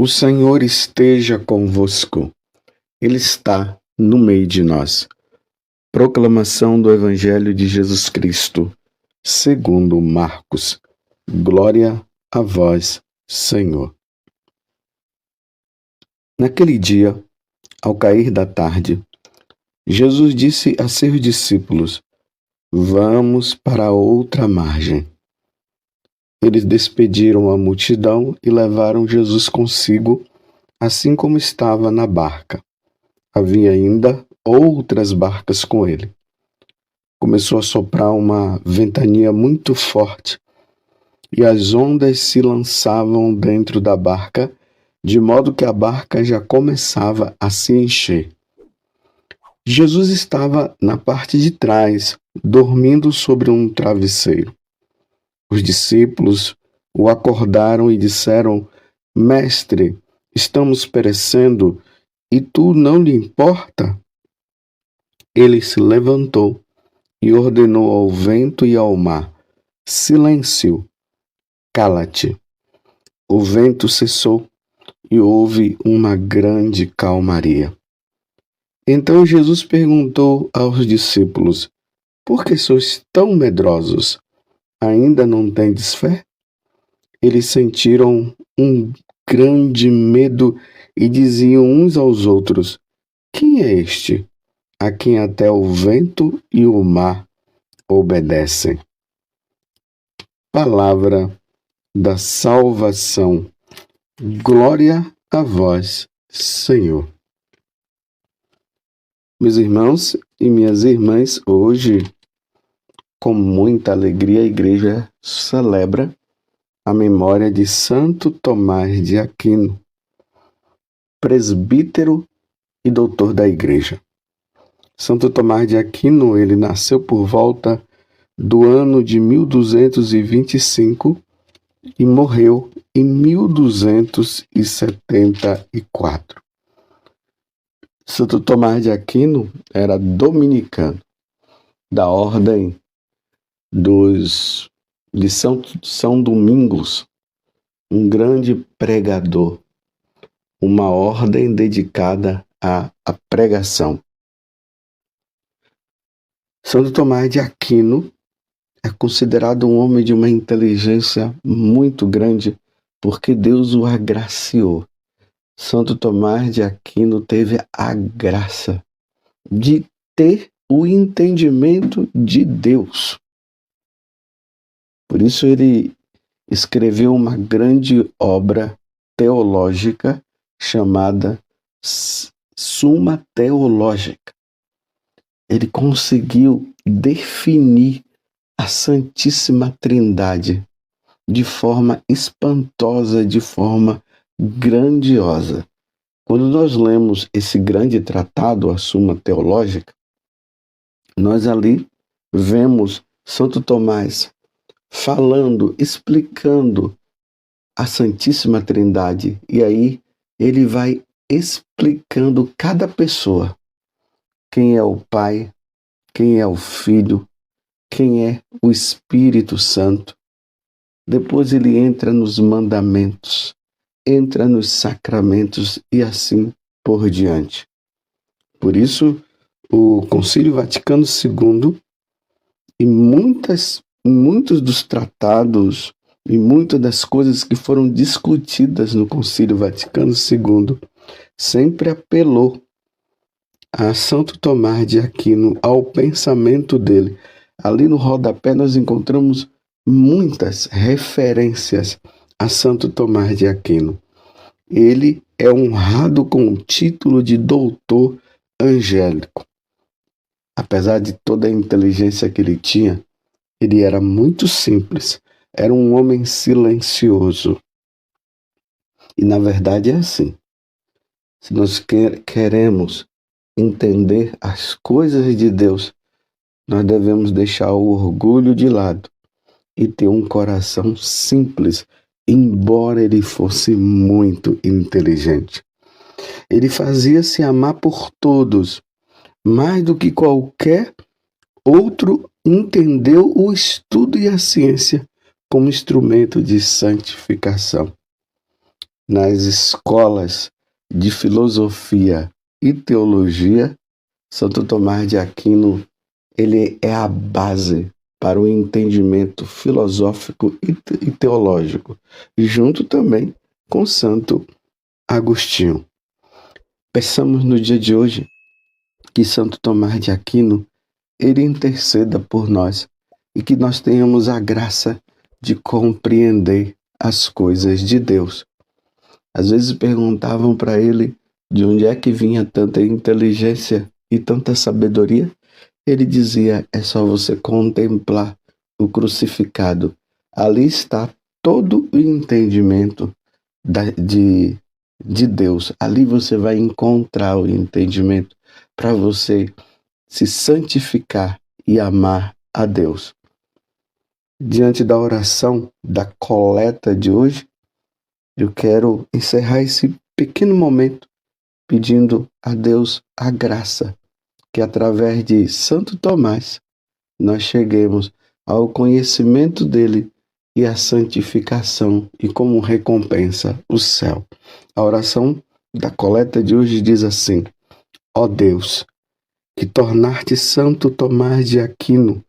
O Senhor esteja convosco. Ele está no meio de nós. Proclamação do Evangelho de Jesus Cristo, segundo Marcos. Glória a vós, Senhor. Naquele dia, ao cair da tarde, Jesus disse a seus discípulos: Vamos para a outra margem. Eles despediram a multidão e levaram Jesus consigo, assim como estava na barca. Havia ainda outras barcas com ele. Começou a soprar uma ventania muito forte, e as ondas se lançavam dentro da barca, de modo que a barca já começava a se encher. Jesus estava na parte de trás, dormindo sobre um travesseiro. Os discípulos o acordaram e disseram: Mestre, estamos perecendo, e tu não lhe importa? Ele se levantou e ordenou ao vento e ao mar: Silêncio, cala-te. O vento cessou e houve uma grande calmaria. Então Jesus perguntou aos discípulos: Por que sois tão medrosos? Ainda não tendes fé? Eles sentiram um grande medo e diziam uns aos outros: Quem é este, a quem até o vento e o mar obedecem? Palavra da salvação. Glória a vós, Senhor. Meus irmãos e minhas irmãs, hoje, com muita alegria, a igreja celebra a memória de Santo Tomás de Aquino, presbítero e doutor da igreja. Santo Tomás de Aquino, ele nasceu por volta do ano de 1225 e morreu em 1274. Santo Tomás de Aquino era dominicano, da ordem de São Domingos, um grande pregador, uma ordem dedicada à pregação. Santo Tomás de Aquino é considerado um homem de uma inteligência muito grande, porque Deus o agraciou. Santo Tomás de Aquino teve a graça de ter o entendimento de Deus. Por isso ele escreveu uma grande obra teológica chamada Suma Teológica. Ele conseguiu definir a Santíssima Trindade de forma espantosa, de forma grandiosa. Quando nós lemos esse grande tratado, a Suma Teológica, nós ali vemos Santo Tomás falando, explicando a Santíssima Trindade. E aí ele vai explicando cada pessoa. Quem é o Pai, quem é o Filho, quem é o Espírito Santo. Depois ele entra nos mandamentos, entra nos sacramentos e assim por diante. Por isso, o Concílio Vaticano II e muitos dos tratados e muitas das coisas que foram discutidas no Concílio Vaticano II sempre apelou a Santo Tomás de Aquino, ao pensamento dele. Ali no rodapé nós encontramos muitas referências a Santo Tomás de Aquino. Ele é honrado com o título de doutor angélico. Apesar de toda a inteligência que ele tinha, ele era muito simples, era um homem silencioso. E na verdade é assim. Se nós queremos entender as coisas de Deus, nós devemos deixar o orgulho de lado e ter um coração simples, embora ele fosse muito inteligente. Ele fazia-se amar por todos, mais do que qualquer outro. Entendeu o estudo e a ciência como instrumento de santificação. nas escolas de filosofia e teologia, Santo Tomás de Aquino, ele é a base para o entendimento filosófico e teológico, junto também com Santo Agostinho. Peçamos no dia de hoje que Santo Tomás de Aquino, ele interceda por nós e que nós tenhamos a graça de compreender as coisas de Deus. Às vezes perguntavam para ele de onde é que vinha tanta inteligência e tanta sabedoria. Ele dizia, é só você contemplar o crucificado. Ali está todo o entendimento de Deus. Ali você vai encontrar o entendimento para você se santificar e amar a Deus. Diante da oração da coleta de hoje, eu quero encerrar esse pequeno momento pedindo a Deus a graça que através de Santo Tomás nós cheguemos ao conhecimento dele e à santificação e como recompensa o céu. A oração da coleta de hoje diz assim: ó Deus, que tornaste Santo Tomás de Aquino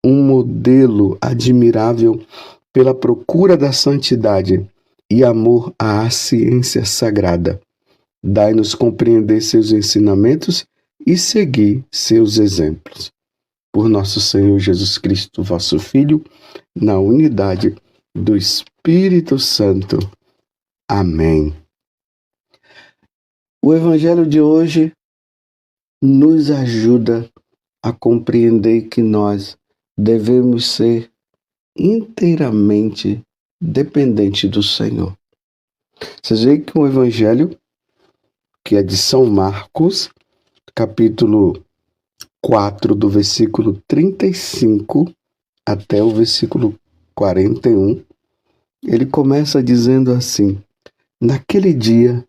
um modelo admirável pela procura da santidade e amor à ciência sagrada. Dai-nos compreender seus ensinamentos e seguir seus exemplos. Por nosso Senhor Jesus Cristo, vosso Filho, na unidade do Espírito Santo. Amém. O Evangelho de hoje nos ajuda a compreender que nós devemos ser inteiramente dependentes do Senhor. Vocês veem que o Evangelho, que é de São Marcos, capítulo 4, do versículo 35 até o versículo 41, ele começa dizendo assim: naquele dia,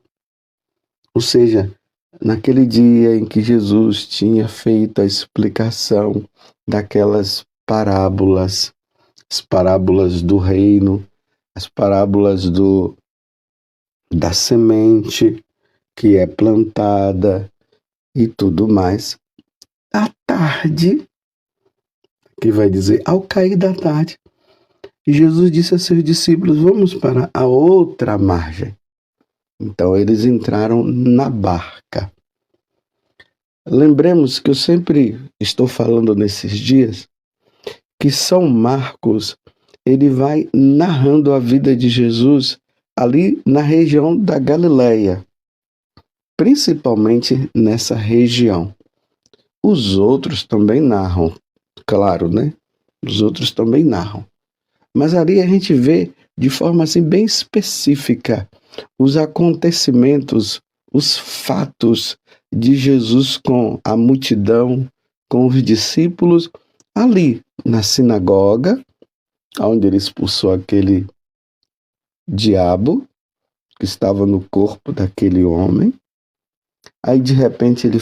ou seja, naquele dia em que Jesus tinha feito a explicação daquelas parábolas, as parábolas do reino, as parábolas da semente que é plantada e tudo mais. À tarde, que vai dizer, ao cair da tarde, Jesus disse a seus discípulos, vamos para a outra margem. Então eles entraram na barca. Lembremos que eu sempre estou falando nesses dias que São Marcos, ele vai narrando a vida de Jesus ali na região da Galileia, principalmente nessa região. Os outros também narram, claro, né? Os outros também narram. Mas ali a gente vê de forma assim bem específica os acontecimentos, os fatos de Jesus com a multidão, com os discípulos, ali na sinagoga, onde ele expulsou aquele diabo que estava no corpo daquele homem. Aí de repente ele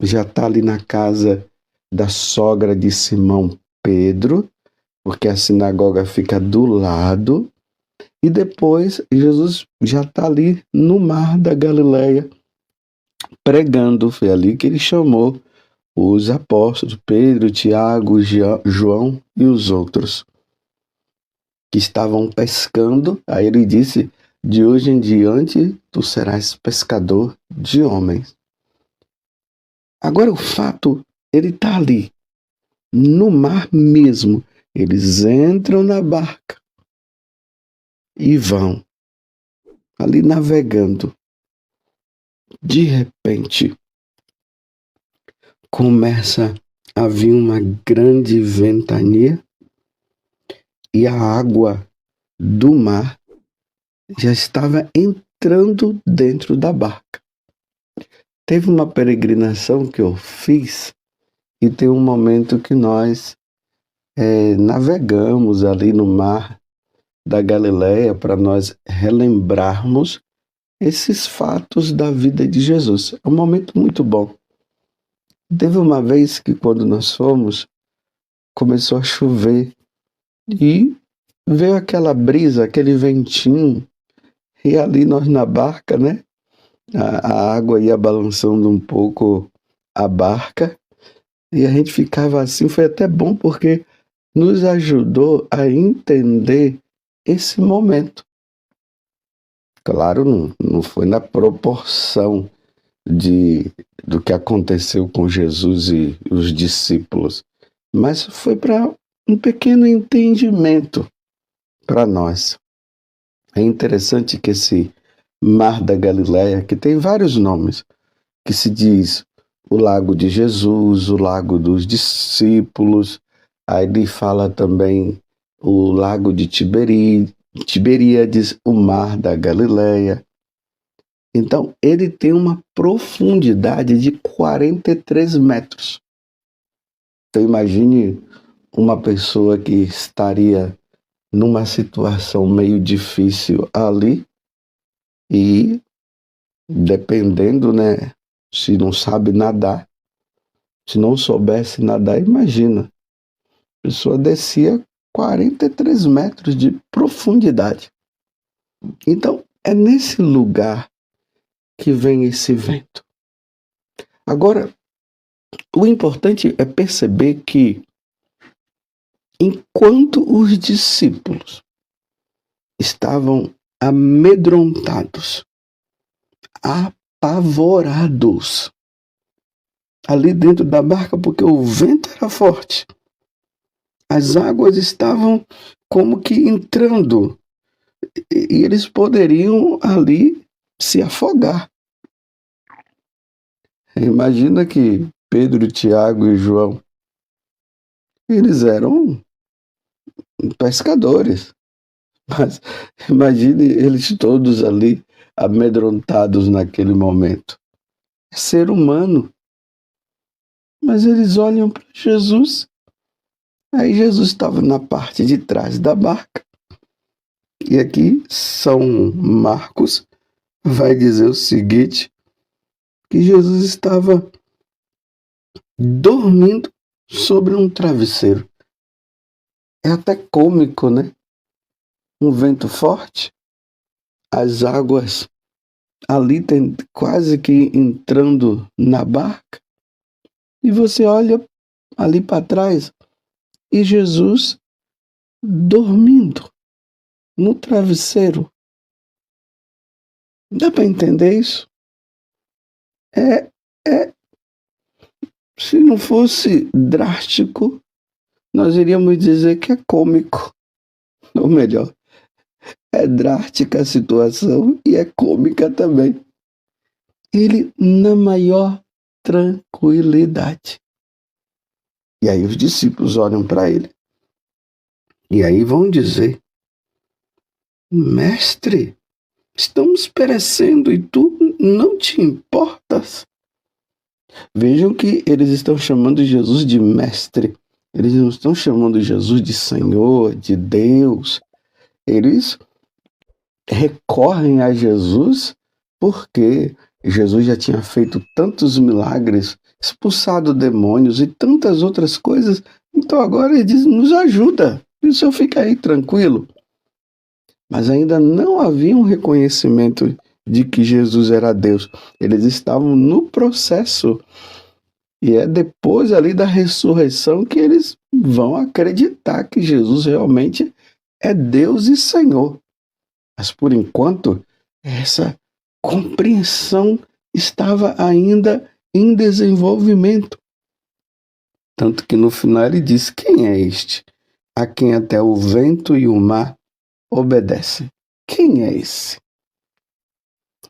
já está ali na casa da sogra de Simão Pedro, porque a sinagoga fica do lado. E depois Jesus já está ali no mar da Galileia pregando. Foi ali que ele chamou os apóstolos, Pedro, Tiago, João e os outros que estavam pescando. Aí ele disse, de hoje em diante tu serás pescador de homens. Agora o fato, ele está ali, no mar mesmo. Eles entram na barca e vão ali navegando. De repente, começa a vir uma grande ventania e a água do mar já estava entrando dentro da barca. Teve uma peregrinação que eu fiz e tem um momento que nós navegamos ali no mar da Galileia para nós relembrarmos esses fatos da vida de Jesus. É um momento muito bom. Teve uma vez que quando nós fomos, começou a chover e veio aquela brisa, aquele ventinho, E ali nós na barca, né? A água ia balançando um pouco a barca e a gente ficava assim. Foi até bom porque nos ajudou a entender esse momento. Claro, não foi na proporção do que aconteceu com Jesus e os discípulos, mas foi para um pequeno entendimento para nós. É interessante que esse Mar da Galileia, que tem vários nomes, que se diz o Lago de Jesus, o Lago dos Discípulos, aí ele fala também o Lago de Tiberíades, o Mar da Galileia. Então, ele tem uma profundidade de 43 metros. Então, imagine uma pessoa que estaria numa situação meio difícil ali e, dependendo, né, se não sabe nadar, se não soubesse nadar, imagina, a pessoa descia 43 metros de profundidade. Então, é nesse lugar que vem esse vento. Agora, o importante é perceber que, enquanto os discípulos estavam amedrontados, apavorados, ali dentro da barca, porque o vento era forte, as águas estavam como que entrando, e eles poderiam ali se afogar. Imagina que Pedro, Tiago e João, eles eram pescadores, mas imagine eles todos ali amedrontados naquele momento. É ser humano, mas eles olham para Jesus. Aí Jesus estava na parte de trás da barca. E aqui São Marcos vai dizer o seguinte, que Jesus estava dormindo sobre um travesseiro. É até cômico, né? Um vento forte, as águas ali quase que entrando na barca, e você olha ali para trás e Jesus dormindo no travesseiro. Dá para entender isso? Se não fosse drástico, nós iríamos dizer que é cômico. Ou melhor, é drástica a situação e é cômica também. Ele na maior tranquilidade. E aí os discípulos olham para ele. E aí vão dizer: Mestre, estamos perecendo e tu não te importas? Vejam que eles estão chamando Jesus de mestre. Eles não estão chamando Jesus de Senhor, de Deus. Eles recorrem a Jesus porque Jesus já tinha feito tantos milagres, expulsado demônios e tantas outras coisas. Então agora ele diz, nos ajuda. E o senhor fica aí tranquilo. Mas ainda não havia um reconhecimento de que Jesus era Deus. Eles estavam no processo. E é depois ali da ressurreição que eles vão acreditar que Jesus realmente é Deus e Senhor. Mas por enquanto, essa compreensão estava ainda em desenvolvimento. Tanto que no final ele diz: quem é este, a quem até o vento e o mar obedecem? Quem é esse?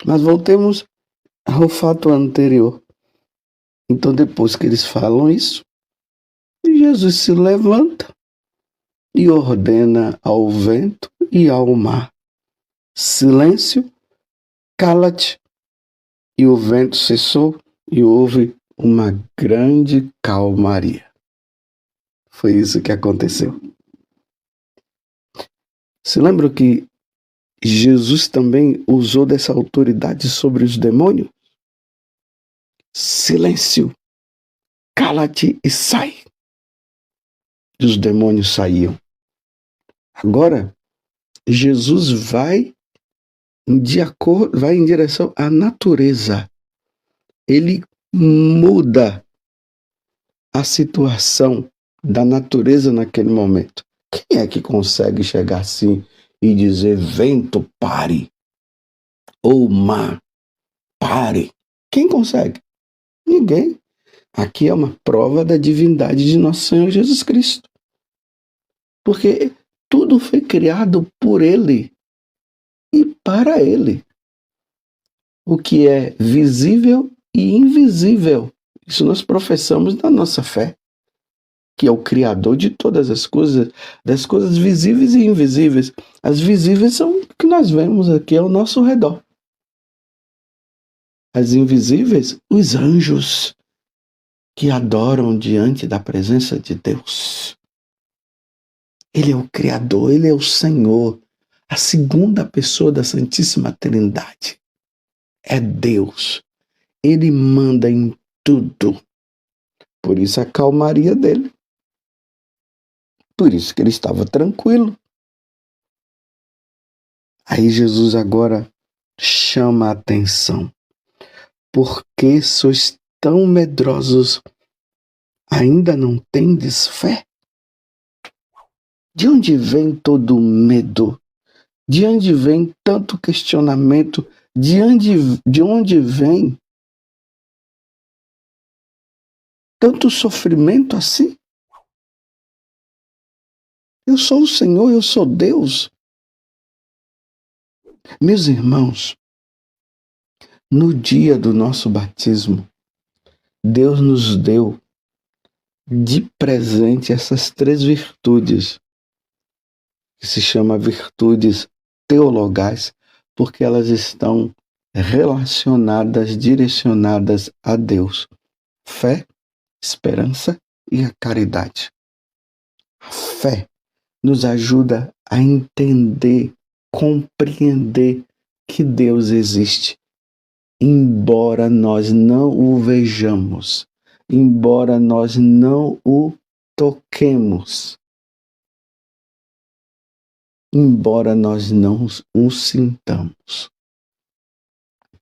Mas voltemos ao fato anterior. Então, depois que eles falam isso, Jesus se levanta e ordena ao vento e ao mar: silêncio, cala-te. E o vento cessou e houve uma grande calmaria. Foi isso que aconteceu. Se lembra que Jesus também usou dessa autoridade sobre os demônios? Silêncio, cala-te e sai. E os demônios saíam. Agora, Jesus vai vai em direção à natureza. Ele muda a situação da natureza naquele momento. Quem é que consegue chegar assim e dizer: vento, pare, ou mar, pare? Quem consegue? Ninguém. Aqui é uma prova da divindade de nosso Senhor Jesus Cristo. Porque tudo foi criado por Ele e para Ele. O que é visível e invisível. Isso nós professamos na nossa fé. Que é o Criador de todas as coisas, das coisas visíveis e invisíveis. As visíveis são o que nós vemos aqui ao nosso redor. As invisíveis, os anjos que adoram diante da presença de Deus. Ele é o Criador, Ele é o Senhor, a segunda pessoa da Santíssima Trindade. É Deus. Ele manda em tudo. Por isso a calmaria dele. Por isso que ele estava tranquilo. Aí Jesus agora chama a atenção. Por que sois tão medrosos? Ainda não tendes fé? De onde vem todo o medo? De onde vem tanto questionamento? De onde vem tanto sofrimento assim? Eu sou o Senhor, eu sou Deus. Meus irmãos, no dia do nosso batismo, Deus nos deu de presente essas 3 virtudes, que se chama virtudes teologais, porque elas estão relacionadas, direcionadas a Deus. Fé, esperança e a caridade. A fé nos ajuda a entender, compreender que Deus existe, embora nós não o vejamos, embora nós não o toquemos, embora nós não o sintamos.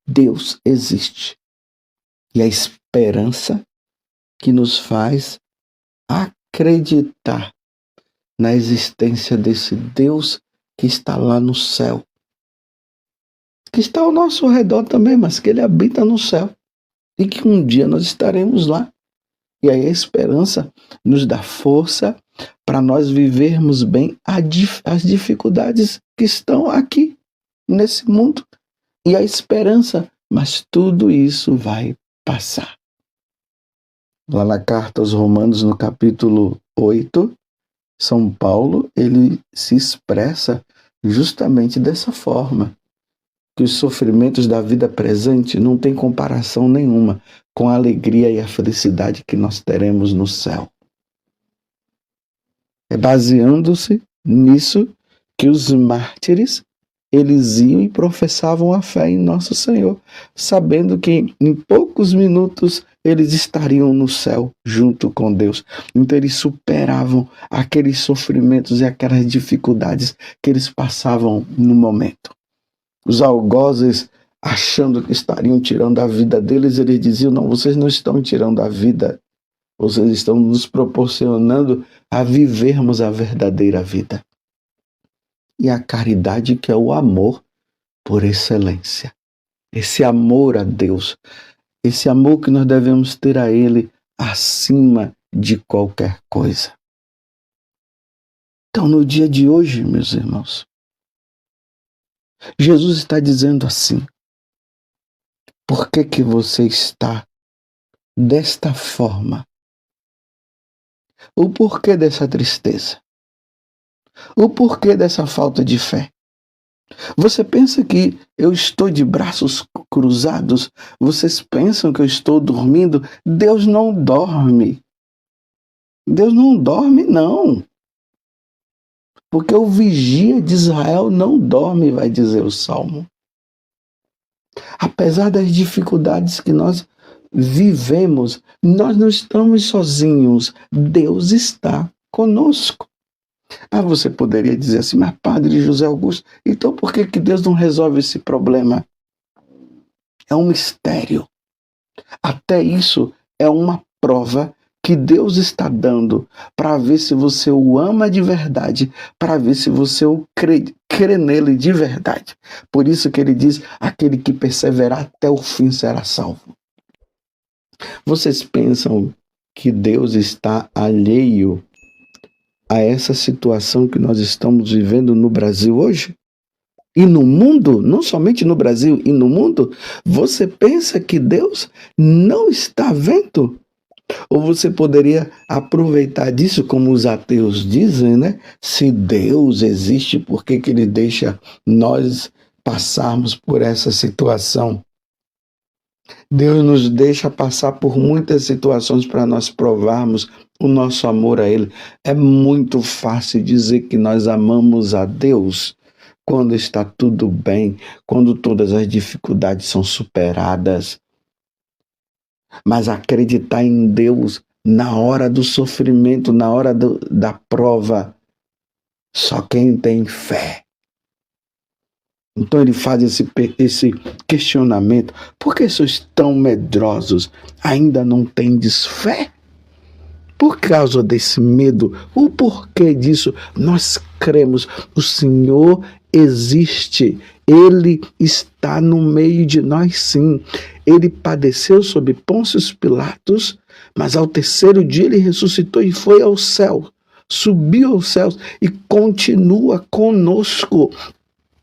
Deus existe. E a esperança que nos faz acreditar na existência desse Deus que está lá no céu, que está ao nosso redor também, mas que Ele habita no céu e que um dia nós estaremos lá. E aí a esperança nos dá força para nós vivermos bem as dificuldades que estão aqui nesse mundo. E a esperança, mas tudo isso vai passar. Lá na carta aos Romanos, no capítulo 8, São Paulo, ele se expressa justamente dessa forma, que os sofrimentos da vida presente não têm comparação nenhuma com a alegria e a felicidade que nós teremos no céu. É baseando-se nisso que os mártires, eles iam e professavam a fé em nosso Senhor, sabendo que em poucos minutos eles estariam no céu junto com Deus. Então eles superavam aqueles sofrimentos e aquelas dificuldades que eles passavam no momento. Os algozes, achando que estariam tirando a vida deles, eles diziam: não, vocês não estão tirando a vida, vocês estão nos proporcionando a vivermos a verdadeira vida. E a caridade, que é o amor por excelência. Esse amor a Deus, esse amor que nós devemos ter a Ele acima de qualquer coisa. Então, no dia de hoje, meus irmãos, Jesus está dizendo assim: por que você está desta forma? O porquê dessa tristeza? O porquê dessa falta de fé? Você pensa que eu estou de braços cruzados? Vocês pensam que eu estou dormindo? Deus não dorme. Deus não dorme, não. Porque o vigia de Israel não dorme, vai dizer o Salmo. Apesar das dificuldades que nós vivemos, nós não estamos sozinhos. Deus está conosco. Ah, você poderia dizer assim, mas Padre José Augusto, então por que Deus não resolve esse problema? É um mistério. Até isso é uma prova que Deus está dando para ver se você o ama de verdade, para ver se você o crê nele de verdade. Por isso que ele diz, aquele que perseverar até o fim será salvo. Vocês pensam que Deus está alheio a essa situação que nós estamos vivendo no Brasil hoje? E no mundo, não somente no Brasil, e no mundo, você pensa que Deus não está vendo? Ou você poderia aproveitar disso, como os ateus dizem, né? Se Deus existe, por que ele deixa nós passarmos por essa situação? Deus nos deixa passar por muitas situações para nós provarmos o nosso amor a Ele. É muito fácil dizer que nós amamos a Deus quando está tudo bem, quando todas as dificuldades são superadas. Mas acreditar em Deus na hora do sofrimento, na hora da prova, só quem tem fé. Então ele faz esse questionamento. Por que sois tão medrosos? Ainda não tendes fé? Por causa desse medo, o porquê disso, nós cremos, o Senhor existe, Ele está no meio de nós sim. Ele padeceu sob Pôncio Pilatos, mas ao terceiro dia ele ressuscitou e foi ao céu, subiu aos céus e continua conosco.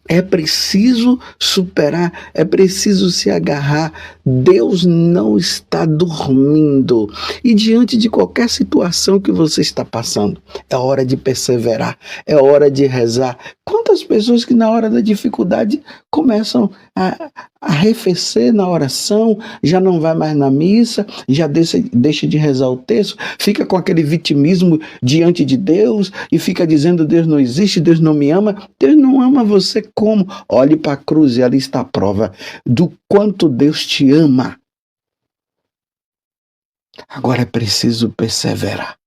É preciso superar, é preciso se agarrar. Deus não está dormindo. E diante de qualquer situação que você está passando, é hora de perseverar, é hora de rezar. Quantas pessoas que na hora da dificuldade começam a arrefecer na oração, já não vai mais na missa, já deixa de rezar o texto, fica com aquele vitimismo diante de Deus e fica dizendo Deus não existe, Deus não me ama. Deus não ama você como? Olhe para a cruz e ali está a prova do quanto Deus te ama. Agora é preciso perseverar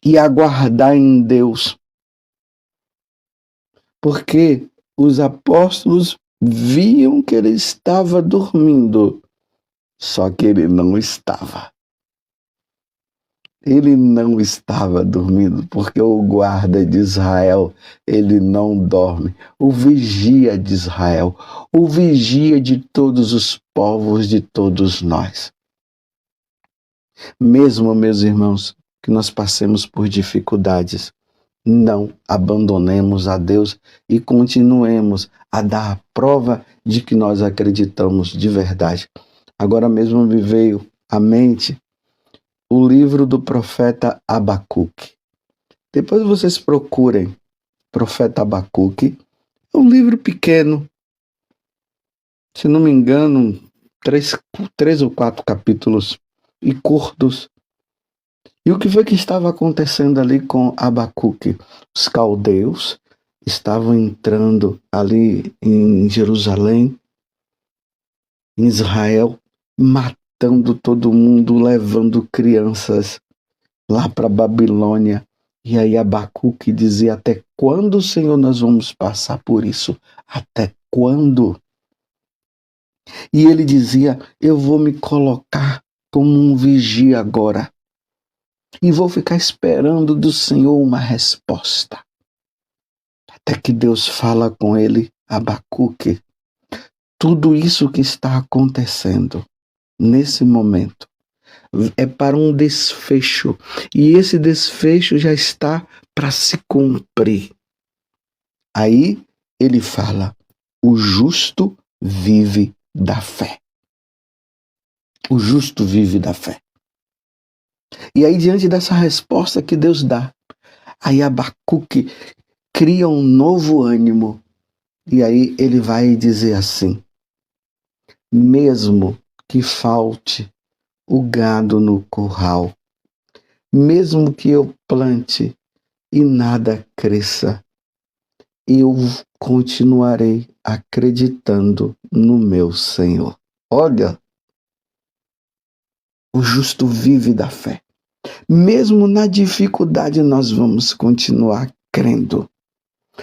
e aguardar em Deus, porque os apóstolos viam que ele estava dormindo, só que ele não estava. Ele não estava dormindo, porque o guarda de Israel, ele não dorme. O vigia de Israel, o vigia de todos os povos, de todos nós. Mesmo, meus irmãos, que nós passemos por dificuldades, não abandonemos a Deus e continuemos a dar a prova de que nós acreditamos de verdade. Agora mesmo me veio à mente o livro do profeta Abacuque. Depois vocês procurem profeta Abacuque. É um livro pequeno, se não me engano, três ou quatro capítulos e curtos. E o que foi que estava acontecendo ali com Abacuque? Os caldeus estavam entrando ali em Jerusalém, em Israel, matando todo mundo, levando crianças lá para Babilônia. E aí Abacuque dizia, até quando, Senhor, nós vamos passar por isso? Até quando? E ele dizia, eu vou me colocar como um vigia agora. E vou ficar esperando do Senhor uma resposta. Até que Deus fala com ele, Abacuque, tudo isso que está acontecendo nesse momento é para um desfecho. E esse desfecho já está para se cumprir. Aí ele fala, o justo vive da fé. O justo vive da fé. E aí, diante dessa resposta que Deus dá, aí Abacuque cria um novo ânimo. E aí ele vai dizer assim, mesmo que falte o gado no curral, mesmo que eu plante e nada cresça, eu continuarei acreditando no meu Senhor. Olha, o justo vive da fé. Mesmo na dificuldade, nós vamos continuar crendo.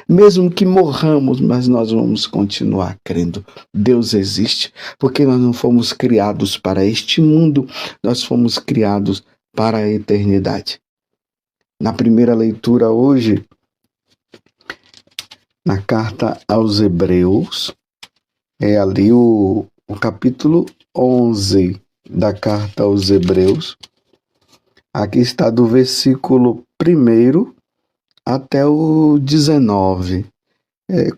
Mesmo que morramos, mas nós vamos continuar crendo. Deus existe, porque nós não fomos criados para este mundo, nós fomos criados para a eternidade. Na primeira leitura hoje, na carta aos Hebreus, é ali o capítulo 11 da carta aos Hebreus. Aqui está do versículo 1 até o 19.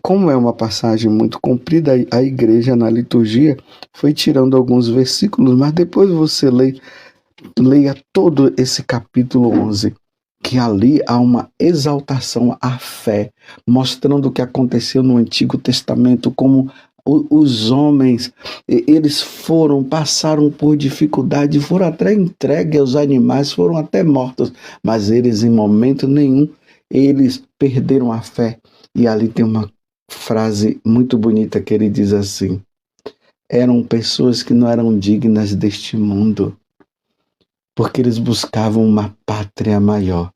Como é uma passagem muito comprida, a igreja na liturgia foi tirando alguns versículos, mas depois você leia todo esse capítulo 11, que ali há uma exaltação à fé, mostrando o que aconteceu no Antigo Testamento, como os homens, eles passaram por dificuldade, foram até entregues aos animais, foram até mortos, mas eles em momento nenhum, eles perderam a fé. E ali tem uma frase muito bonita que ele diz assim: eram pessoas que não eram dignas deste mundo, porque eles buscavam uma pátria maior,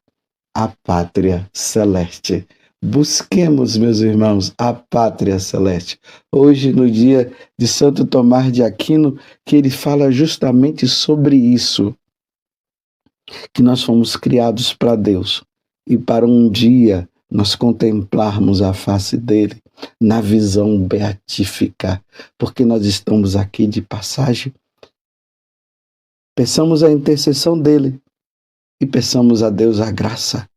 a pátria celeste. Busquemos, meus irmãos, a pátria celeste. Hoje, no dia de Santo Tomás de Aquino, que ele fala justamente sobre isso, que nós fomos criados para Deus e para um dia nós contemplarmos a face dele na visão beatífica, porque nós estamos aqui de passagem. Peçamos a intercessão dele e peçamos a Deus a graça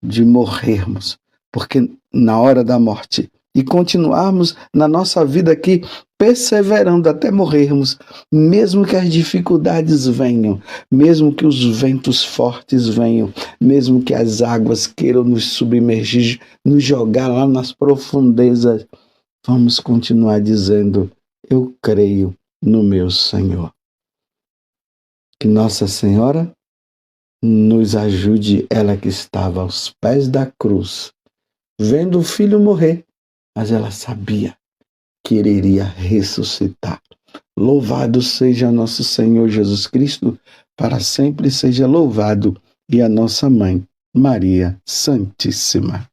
de morrermos, porque na hora da morte, e continuarmos na nossa vida aqui, perseverando até morrermos, mesmo que as dificuldades venham, mesmo que os ventos fortes venham, mesmo que as águas queiram nos submergir, nos jogar lá nas profundezas, vamos continuar dizendo: eu creio no meu Senhor. Que Nossa Senhora nos ajude, ela que estava aos pés da cruz, vendo o filho morrer, mas ela sabia que ele iria ressuscitar. Louvado seja nosso Senhor Jesus Cristo, para sempre seja louvado, e a nossa mãe, Maria Santíssima.